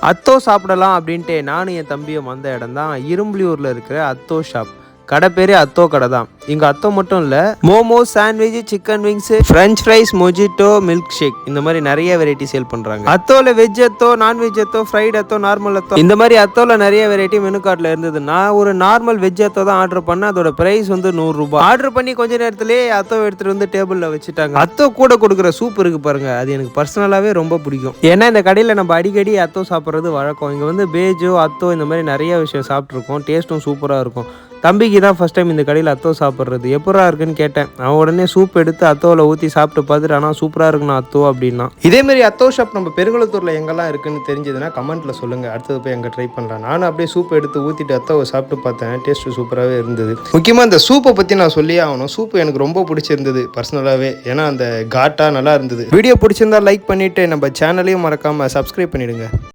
அத்தோ சாப்பிடலாம் அப்படின்ட்டு நானும் என் தம்பியும் வந்த இடம் தான் இரும்புலியூரில் இருக்கிற அத்தோ ஷாப். கடை பேரே அத்தோ கடை தான். இங்கே அத்தோ மட்டும் இல்லை, momo, sandwich, chicken wings, French fries, mojito, milkshake இந்த மாதிரி நிறைய வெரைட்டி சேல் பண்ணுறாங்க. அத்தோவில் வெஜ் அத்தோ, நான்வெஜ் அத்தோ, ஃப்ரைட் அத்தோ, நார்மல் அத்தோ இந்த மாதிரி அத்தோவில் நிறைய வெரைட்டி மெனு கார்டில் இருந்தது. நான் ஒரு நார்மல் வெஜ் அத்தோ தான் ஆர்டர் பண்ணேன். அதோட ப்ரைஸ் வந்து 100 ரூபாய். ஆர்டர் பண்ணி கொஞ்ச நேரத்திலேயே அத்தோ எடுத்துகிட்டு வந்து டேபிளில் வச்சுட்டாங்க. அத்தோ கூட கொடுக்குற சூப் இருக்கு பாருங்க, அது எனக்கு பர்சனலாகவே ரொம்ப பிடிக்கும். ஏன்னா இந்த கடையில் நம்ம அடிக்கடி அத்தோ சாப்பிட்றது வழக்கம். இங்கே வந்து பேஜோ, அத்தோ இந்த மாதிரி நிறைய விஷயம் சாப்பிட்ருக்கோம். டேஸ்ட்டும் சூப்பராக இருக்கும். தம்பிக்கு தான் ஃபஸ்ட் டைம் இந்த கடையில் அத்தோ சாப்பிட்றது. எப்படா இருக்குன்னு கேட்டேன். அவன் உடனே சூப் எடுத்து அத்தோவில் ஊற்றி சாப்பிட்டு பார்த்துட்டு, ஆனால் சூப்பராக இருக்குண்ணா அத்தோ அப்படின்னா. இதேமாரி அத்தோ ஷாப் நம்ம பெருங்குளத்தூரில் எங்கெல்லாம் இருக்குன்னு தெரிஞ்சதுன்னா கமெண்ட்டில் சொல்லுங்கள். அடுத்தது போய் எங்கே ட்ரை பண்ணலாம். நானும் அப்படியே சூப் எடுத்து ஊற்றிட்டு அத்தோவை சாப்பிட்டு பார்த்தேன். டேஸ்ட்டு சூப்பராகவே இருந்தது. முக்கியமாக இந்த சூப்பை பற்றி நான் சொல்லியே ஆகணும். சூப்பு எனக்கு ரொம்ப பிடிச்சிருந்தது பர்சனலாகவே. ஏன்னா அந்த காட்டாக நல்லா இருந்தது. வீடியோ பிடிச்சிருந்தா லைக் பண்ணிவிட்டு நம்ம சேனலையும் மறக்காமல் சப்ஸ்கிரைப் பண்ணிவிடுங்க.